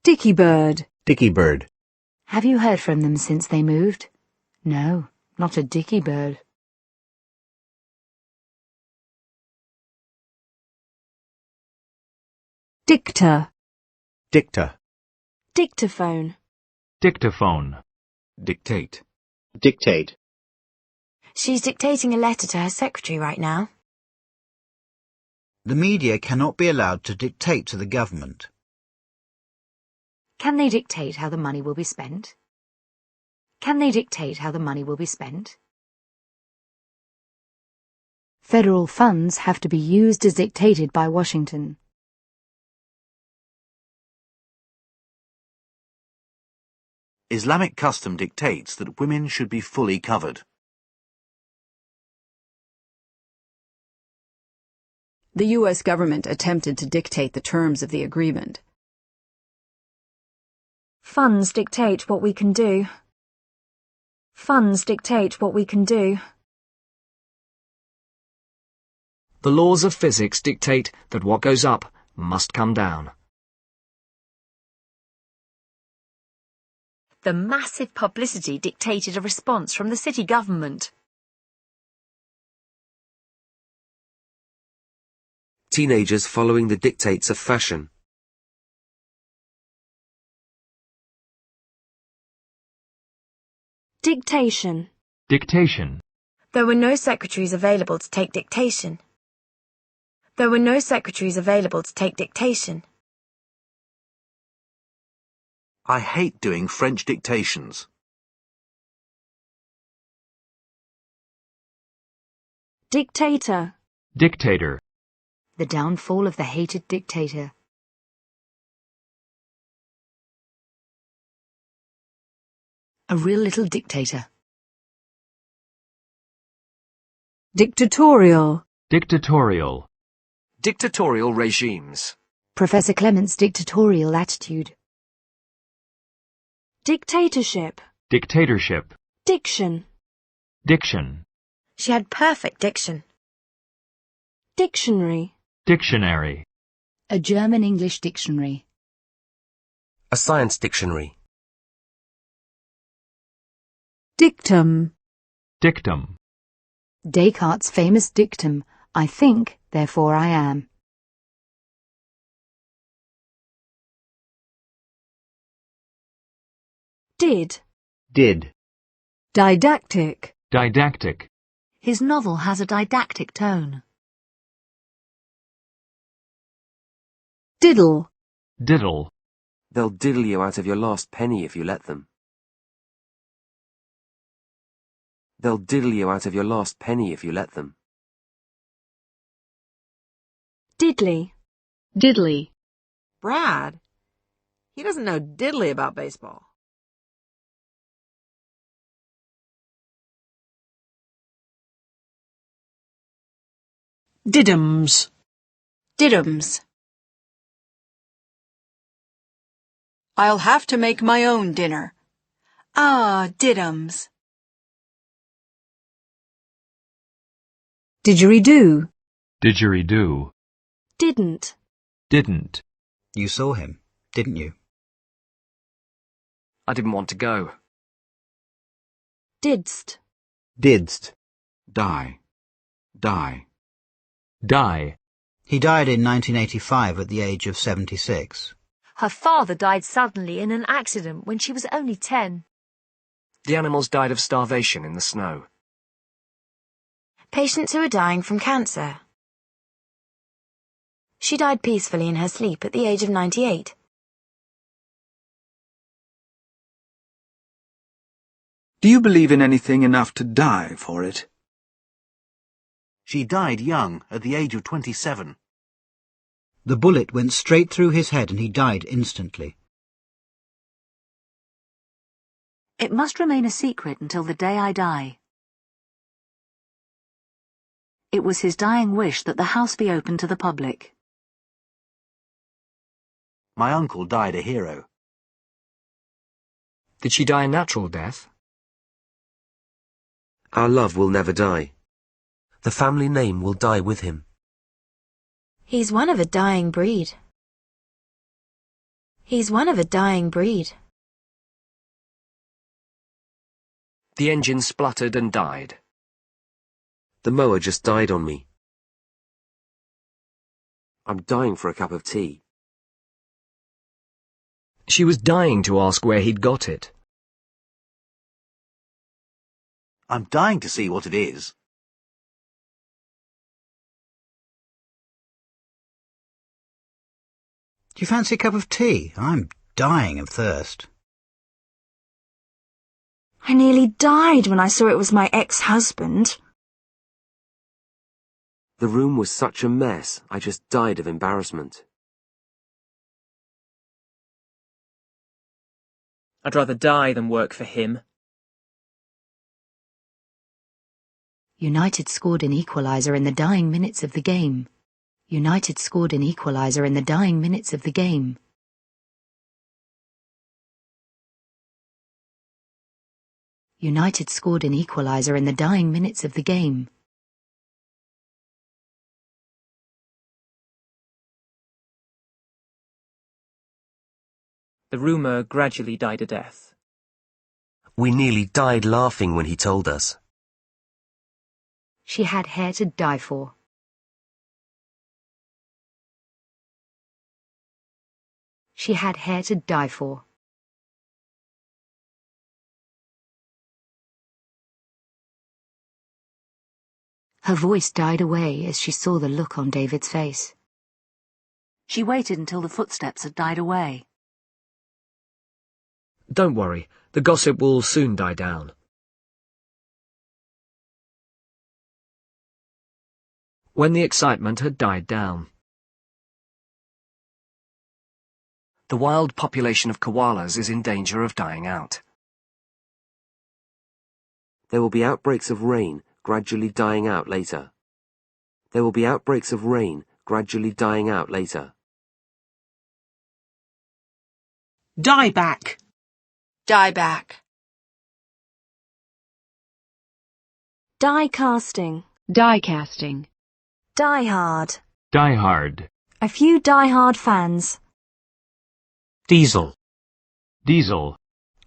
Dicky bird. Dicky bird. Have you heard from them since they moved? No, not a dicky bird. Dicta. Dicta. Dictaphone. Dictaphone. Dictate. Dictate. She's dictating a letter to her secretary right now. The media cannot be allowed to dictate to the government. Can they dictate how the money will be spent? Can they dictate how the money will be spent? Federal funds have to be used as dictated by Washington. Islamic custom dictates that women should be fully covered. The U.S. government attempted to dictate the terms of the agreement. Funds dictate what we can do. Funds dictate what we can do. The laws of physics dictate that what goes up must come down. The massive publicity dictated a response from the city government. Teenagers following the dictates of fashion. Dictation. Dictation. There were no secretaries available to take dictation. There were no secretaries available to take dictation. I hate doing French dictations. Dictator. Dictator. The downfall of the hated dictator. A real little dictator. Dictatorial. Dictatorial. Dictatorial regimes. Professor Clement's dictatorial attitude. Dictatorship. Dictatorship. Diction. Diction. She had perfect diction. Dictionary. Dictionary. A German-English dictionary. A science dictionary. Dictum. Dictum. Descartes' famous dictum, I think, therefore I am. Did. Did. Didactic. Didactic. His novel has a didactic tone. Diddle. Diddle. They'll diddle you out of your last penny if you let them. They'll diddle you out of your last penny if you let them. Diddly. Diddly. Brad? He doesn't know diddly about baseball. Diddums. Diddums. I'll have to make my own dinner. Ah, diddums. Didgeridoo. Didgeridoo. Didn't. Didn't. You saw him, didn't you? I didn't want to go. Didst. Didst. Die. Die. Die. He died in 1985 at the age of 76. Her father died suddenly in an accident when she was only 10. The animals died of starvation in the snow. Patients who are dying from cancer. She died peacefully in her sleep at the age of 98. Do you believe in anything enough to die for it? She died young, at the age of 27. The bullet went straight through his head and he died instantly. It must remain a secret until the day I die. It was his dying wish that the house be open to the public. My uncle died a hero. Did she die a natural death? Our love will never die. The family name will die with him. He's one of a dying breed. He's one of a dying breed. The engine spluttered and died. The mower just died on me. I'm dying for a cup of tea. She was dying to ask where he'd got it. I'm dying to see what it is. Do you fancy a cup of tea? I'm dying of thirst. I nearly died when I saw it was my ex-husband. The room was such a mess, I just died of embarrassment. I'd rather die than work for him. United scored an equaliser in the dying minutes of the game. United scored an equaliser in the dying minutes of the game. United scored an equaliser in the dying minutes of the game. The rumour gradually died a death. We nearly died laughing when he told us. She had hair to die for. She had hair to die for. Her voice died away as she saw the look on David's face. She waited until the footsteps had died away. Don't worry, the gossip will soon die down. When the excitement had died down. The wild population of koalas is in danger of dying out. There will be outbreaks of rain, gradually dying out later. There will be outbreaks of rain, gradually dying out later. Die back. Die back. Die casting. Die casting. Die hard. Die hard. A few die-hard fans. Diesel. Diesel.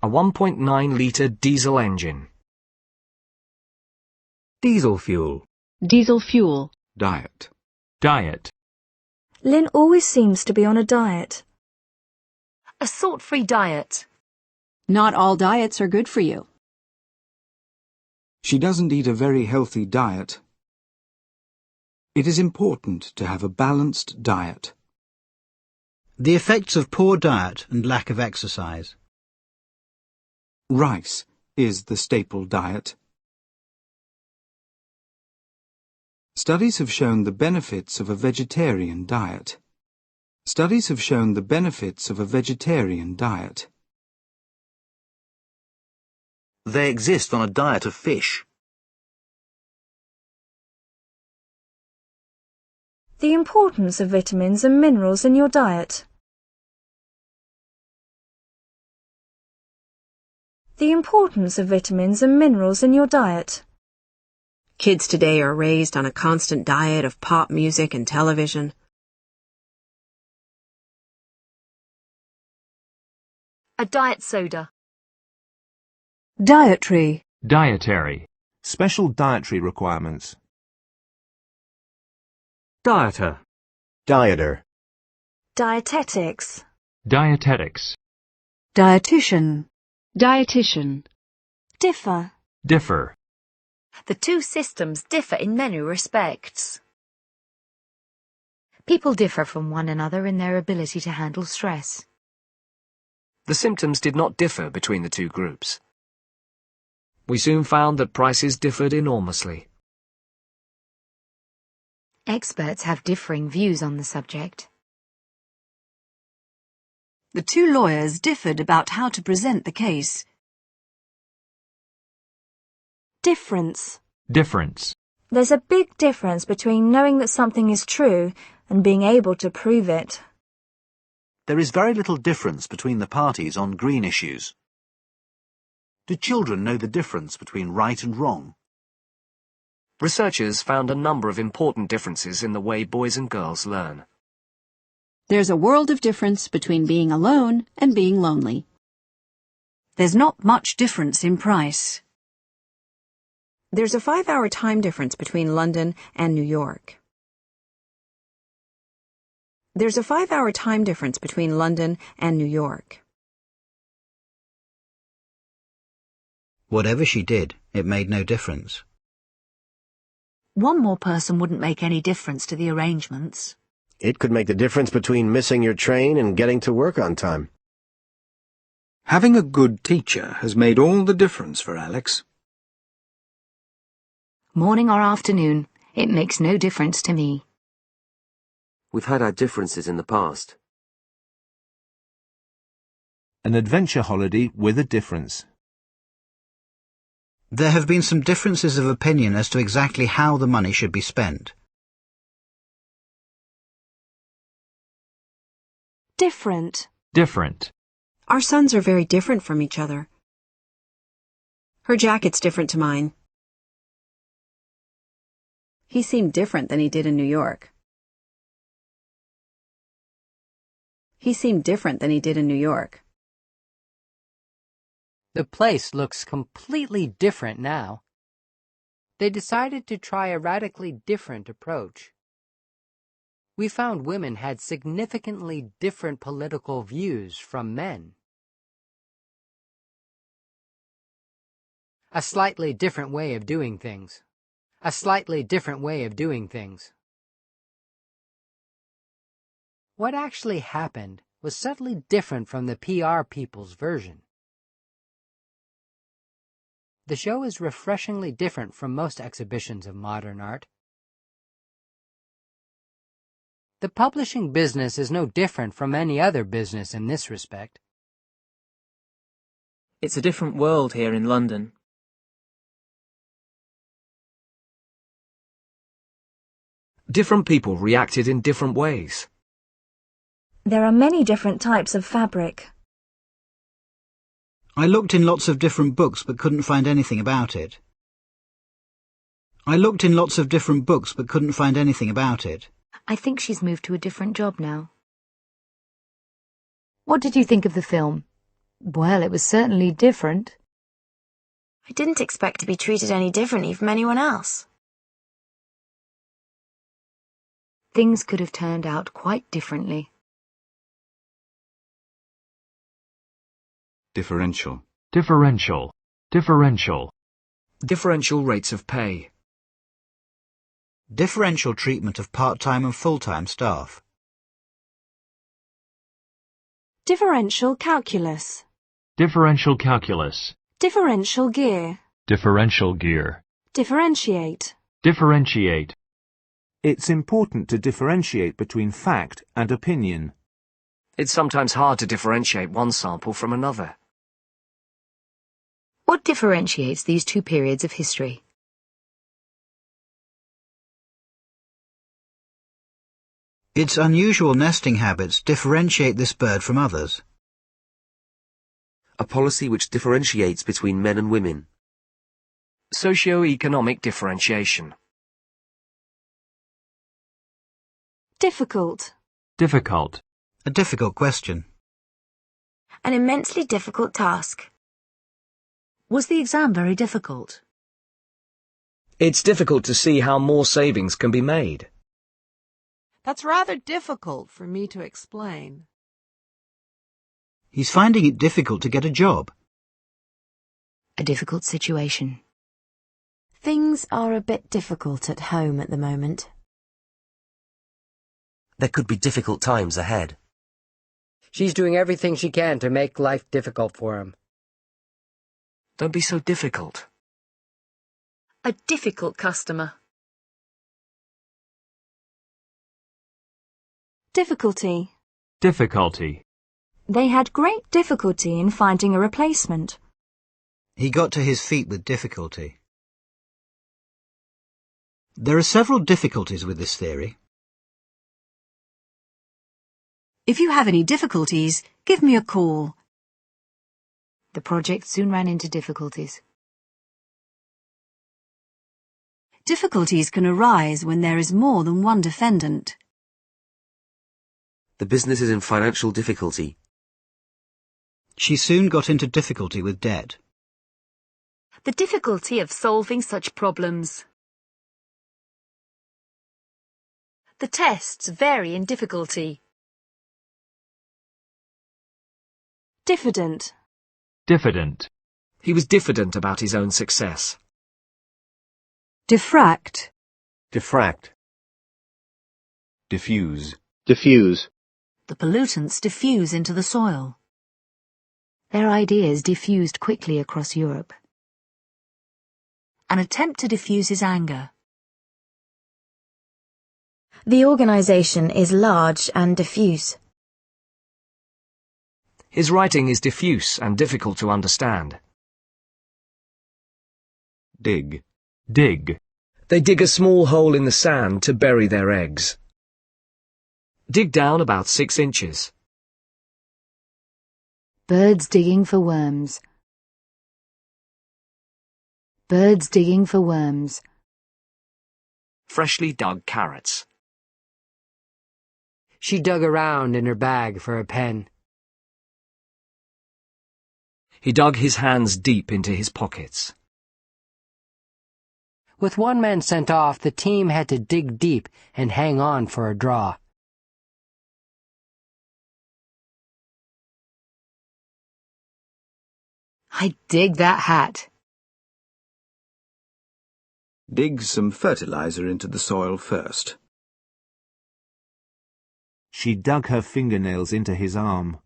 A 1.9-litre diesel engine. Diesel fuel. Diesel fuel. Diet. Diet. Lynn always seems to be on a diet. A salt-free diet. Not all diets are good for you. She doesn't eat a very healthy diet. It is important to have a balanced diet. The effects of poor diet and lack of exercise. Rice is the staple diet. Studies have shown the benefits of a vegetarian diet. Studies have shown the benefits of a vegetarian diet. They exist on a diet of fish. The importance of vitamins and minerals in your diet. The importance of vitamins and minerals in your diet. Kids today are raised on a constant diet of pop music and television. A diet soda. Dietary. Dietary. Special dietary requirements. Dieter. Dieter. Dietetics. Dietetics. Dietitian. Dietitian. Differ. Differ. The two systems differ in many respects. People differ from one another in their ability to handle stress. The symptoms did not differ between the two groups. We soon found that prices differed enormously. Experts have differing views on the subject. The two lawyers differed about how to present the case. Difference. Difference. There's a big difference between knowing that something is true and being able to prove it. There is very little difference between the parties on green issues. Do children know the difference between right and wrong? Researchers found a number of important differences in the way boys and girls learn. There's a world of difference between being alone and being lonely. There's not much difference in price. There's a 5-hour time difference between London and New York. There's a 5-hour time difference between London and New York. Whatever she did, it made no difference. One more person wouldn't make any difference to the arrangements. It could make the difference between missing your train and getting to work on time. Having a good teacher has made all the difference for Alex. Morning or afternoon, it makes no difference to me. We've had our differences in the past. An adventure holiday with a difference. There have been some differences of opinion as to exactly how the money should be spent. Different. Different. Our sons are very different from each other. Her jacket's different to mine. He seemed different than he did in New York. He seemed different than he did in New York. The place looks completely different now. They decided to try a radically different approach. We found women had significantly different political views from men. A slightly different way of doing things. A slightly different way of doing things. What actually happened was subtly different from the PR people's version. The show is refreshingly different from most exhibitions of modern art. The publishing business is no different from any other business in this respect. It's a different world here in London. Different people reacted in different ways. There are many different types of fabric. I looked in lots of different books but couldn't find anything about it. I looked in lots of different books but couldn't find anything about it. I think she's moved to a different job now. What did you think of the film? Well, it was certainly different. I didn't expect to be treated any differently from anyone else. Things could have turned out quite differently. Differential. Differential. Differential. Differential rates of pay. Differential treatment of part-time and full-time staff. Differential calculus. Differential calculus. Differential gear. Differential gear. Differentiate. Differentiate. It's important to differentiate between fact and opinion. It's sometimes hard to differentiate one sample from another. What differentiates these two periods of history? Its unusual nesting habits differentiate this bird from others. A policy which differentiates between men and women. Socio-economic differentiation. Difficult. Difficult. A difficult question. An immensely difficult task. Was the exam very difficult? It's difficult to see how more savings can be made. That's rather difficult for me to explain. He's finding it difficult to get a job. A difficult situation. Things are a bit difficult at home at the moment. There could be difficult times ahead. She's doing everything she can to make life difficult for him. Don't be so difficult. A difficult customer. Difficulty. Difficulty. They had great difficulty in finding a replacement. He got to his feet with difficulty. There are several difficulties with this theory. If you have any difficulties, give me a call. The project soon ran into difficulties. Difficulties can arise when there is more than one defendant. The business is in financial difficulty. She soon got into difficulty with debt. The difficulty of solving such problems. The tests vary in difficulty. Diffident. Diffident. He was diffident about his own success. Diffract. Diffract. Diffuse. Diffuse. The pollutants diffuse into the soil. Their ideas diffused quickly across Europe. An attempt to diffuse his anger. The organisation is large and diffuse. His writing is diffuse and difficult to understand. Dig. Dig. They dig a small hole in the sand to bury their eggs. Dig down about 6 inches. Birds digging for worms. Birds digging for worms. Freshly dug carrots. She dug around in her bag for a pen. He dug his hands deep into his pockets. With one man sent off, the team had to dig deep and hang on for a draw. I dig that hat. Dig some fertilizer into the soil first. She dug her fingernails into his arm.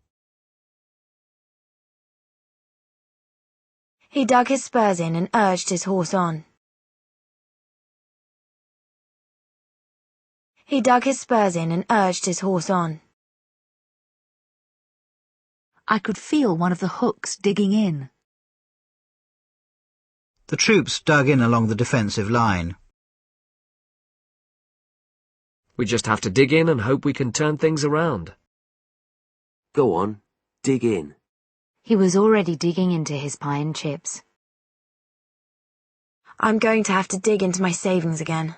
He dug his spurs in and urged his horse on. He dug his spurs in and urged his horse on. I could feel one of the hooks digging in. The troops dug in along the defensive line. We just have to dig in and hope we can turn things around. Go on, dig in. He was already digging into his pie and chips. I'm going to have to dig into my savings again.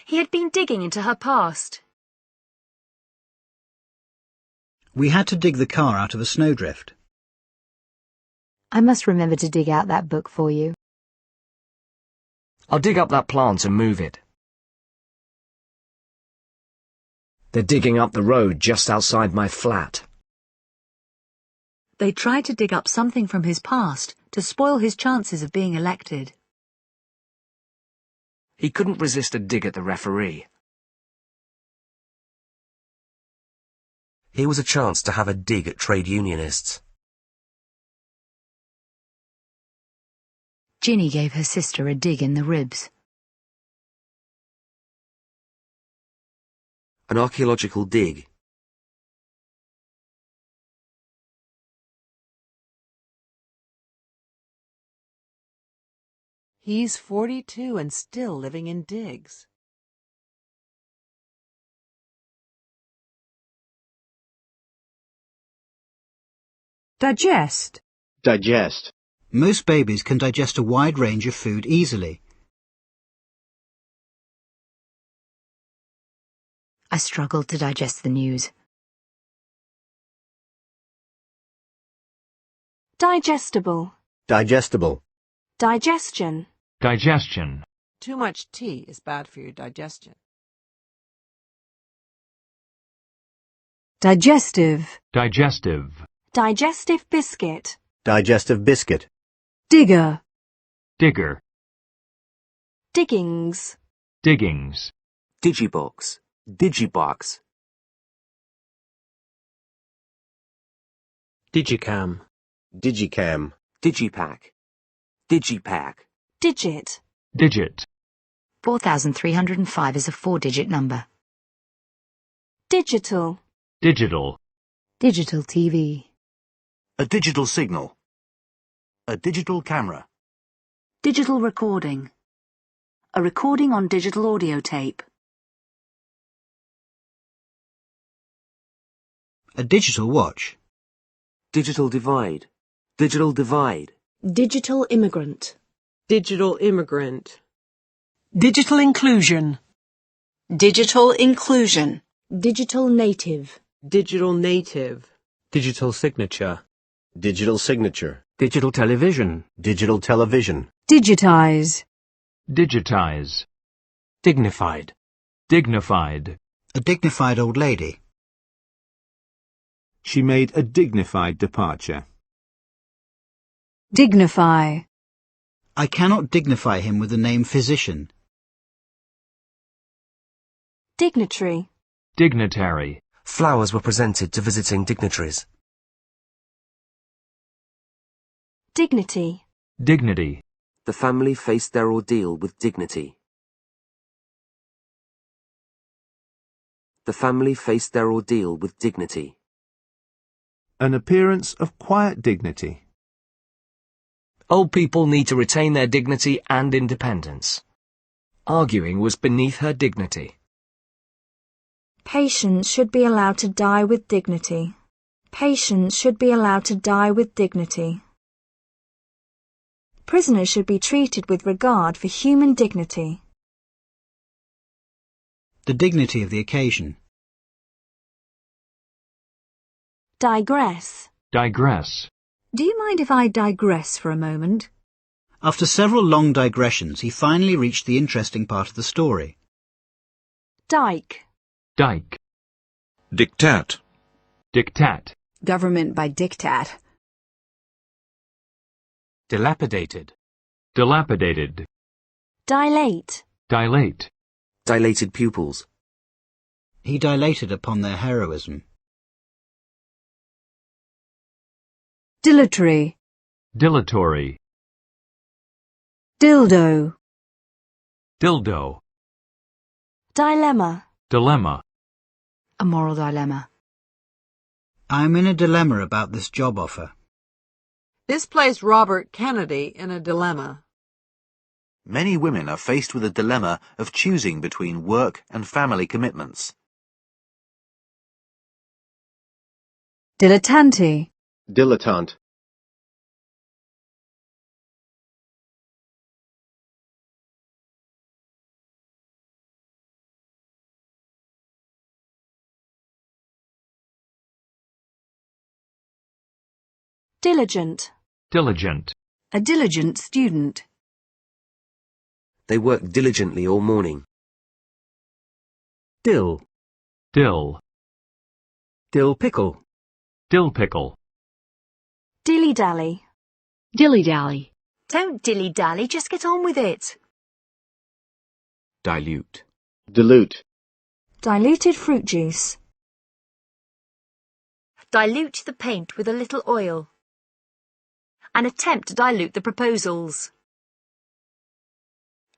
He had been digging into her past. We had to dig the car out of a snowdrift. I must remember to dig out that book for you. I'll dig up that plant and move it. They're digging up the road just outside my flat. They tried to dig up something from his past to spoil his chances of being elected. He couldn't resist a dig at the referee. Here was a chance to have a dig at trade unionists. Ginny gave her sister a dig in the ribs. An archaeological dig. He's 42 and still living in digs. Digest. Digest. Most babies can digest a wide range of food easily. I struggled to digest the news. Digestible. Digestible. Digestion. Digestion. Too much tea is bad for your digestion. Digestive. Digestive. Digestive biscuit. Digestive biscuit. Digger. Digger. Diggings. Diggings. Digibox. Digibox. Digicam. Digicam. Digipack. Digipack. Digit. Digit. 4,305 is a 4-digit number. Digital. Digital. Digital TV. A digital signal. A digital camera. Digital recording. A recording on digital audio tape. A digital watch. Digital divide. Digital divide. Digital immigrant. Digital immigrant. Digital inclusion. Digital inclusion. Digital native. Digital native. Digital signature. Digital signature. Digital television. Digital television. Digitize. Digitize. Dignified. Dignified. A dignified old lady. She made a dignified departure. Dignify. I cannot dignify him with the name physician. Dignitary. Dignitary. Flowers were presented to visiting dignitaries. Dignity. Dignity. The family faced their ordeal with dignity. The family faced their ordeal with dignity. An appearance of quiet dignity. Old people need to retain their dignity and independence. Arguing was beneath her dignity. Patients should be allowed to die with dignity. Patients should be allowed to die with dignity. Prisoners should be treated with regard for human dignity. The dignity of the occasion. Digress. Digress. Do you mind if I digress for a moment? After several long digressions, he finally reached the interesting part of the story. Dike. Dike. Diktat. Diktat. Government by diktat. Dilapidated. Dilapidated. Dilate. Dilate. Dilated pupils. He dilated upon their heroism. Dilatory. Dilatory. Dildo. Dildo. Dilemma. Dilemma. A moral dilemma. I'm in a dilemma about this job offer. This placed Robert Kennedy in a dilemma. Many women are faced with a dilemma of choosing between work and family commitments. Dilettante. Dilettante. Diligent. Diligent. A diligent student. They worked diligently all morning. Dill. Dill. Dill pickle. Dill pickle. Dilly-dally. Dilly-dally. Don't dilly-dally, just get on with it. Dilute. Dilute. Diluted fruit juice. Dilute the paint with a little oil. An attempt to dilute the proposals.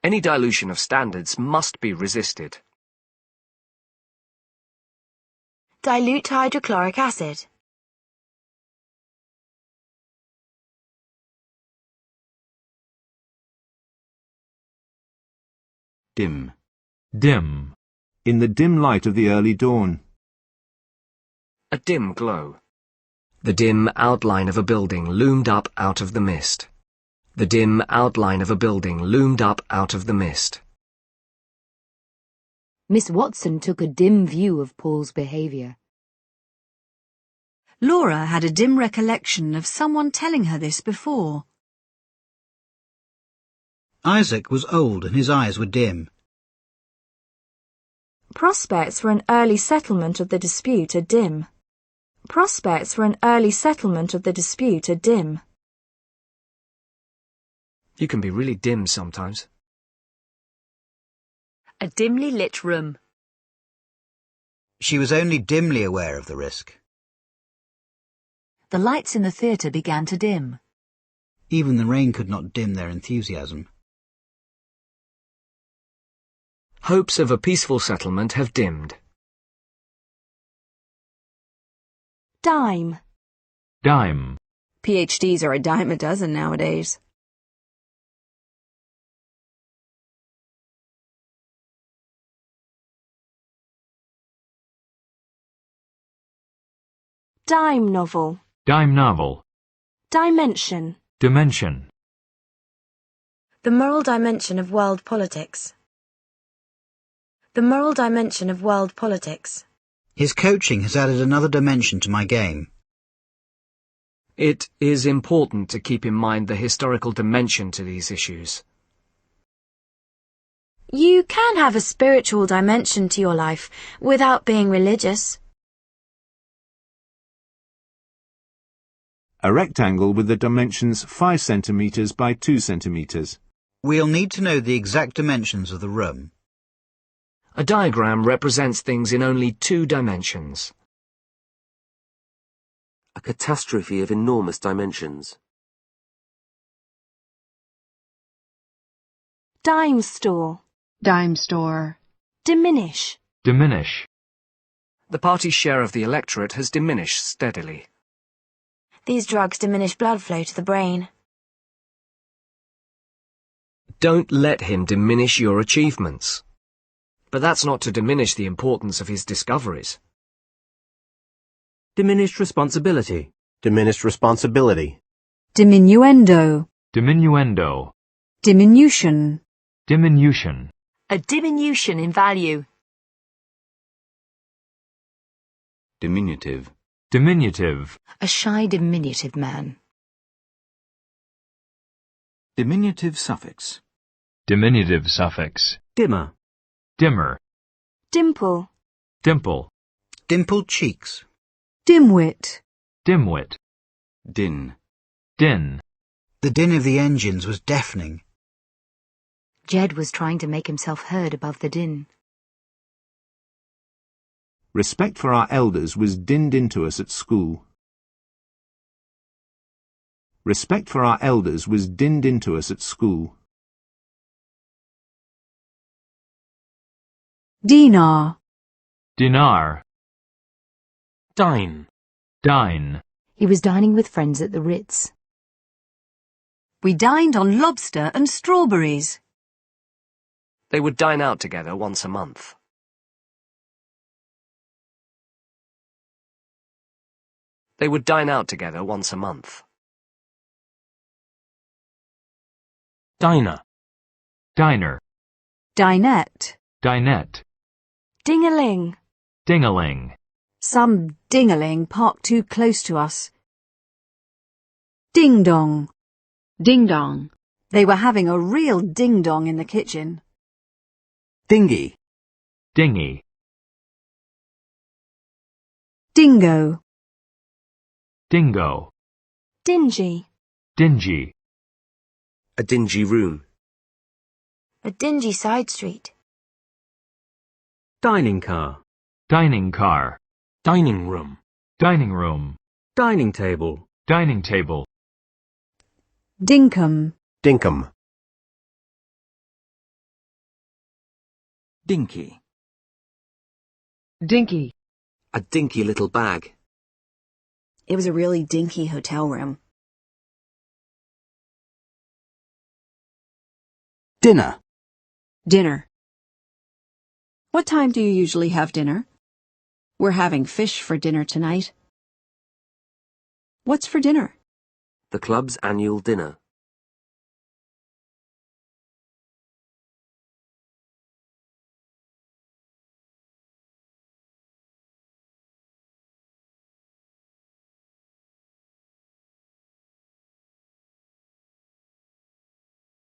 Any dilution of standards must be resisted. Dilute hydrochloric acid. Dim. Dim. In the dim light of the early dawn. A dim glow. The dim outline of a building loomed up out of the mist. The dim outline of a building loomed up out of the mist. Miss Watson took a dim view of Paul's behaviour. Laura had a dim recollection of someone telling her this before. Isaac was old and his eyes were dim. Prospects for an early settlement of the dispute are dim. Prospects for an early settlement of the dispute are dim. You can be really dim sometimes. A dimly lit room. She was only dimly aware of the risk. The lights in the theatre began to dim. Even the rain could not dim their enthusiasm. Hopes of a peaceful settlement have dimmed. Dime. Dime. PhDs are a dime a dozen nowadays. Dime novel. Dime novel. Dimension. Dimension. The moral dimension of world politics. The moral dimension of world politics. His coaching has added another dimension to my game. It is important to keep in mind the historical dimension to these issues. You can have a spiritual dimension to your life without being religious. A rectangle with the dimensions 5 centimeters by 2 centimeters. We'll need to know the exact dimensions of the room. A diagram represents things in only 2 dimensions. A catastrophe of enormous dimensions. Dime store. Dime store. Diminish. Diminish. The party's share of the electorate has diminished steadily. These drugs diminish blood flow to the brain. Don't let him diminish your achievements. But that's not to diminish the importance of his discoveries. Diminished responsibility. Diminished responsibility. Diminuendo. Diminuendo. Diminution. Diminution. A diminution in value. Diminutive. Diminutive. A shy diminutive man. Diminutive suffix. Diminutive suffix. Dimmer. Dimmer. Dimple. Dimple. Dimpled cheeks. Dimwit. Dimwit. Din. Din. The din of the engines was deafening. Jed was trying to make himself heard above the din. Respect for our elders was dinned into us at school. Respect for our elders was dinned into us at school. Dinar. Dinar. Dine. Dine. He was dining with friends at the Ritz. We dined on lobster and strawberries. They would dine out together once a month. They would dine out together once a month. Diner. Diner. Dinette. Dinette. Ding-a-ling. Ding-a-ling. Some ding-a-ling parked too close to us. Ding-dong. Ding-dong. They were having a real ding-dong in the kitchen. Dinghy. Dingy. Dingo. Dingo. Dingy. Dingy. A dingy room. A dingy side street. Dining car. Dining car. Dining room. Dining room. Dining table. Dining table. Dinkum. Dinkum. Dinky. Dinky. A dinky little bag. It was a really dinky hotel room. Dinner. Dinner. What time do you usually have dinner? We're having fish for dinner tonight. What's for dinner? The club's annual dinner.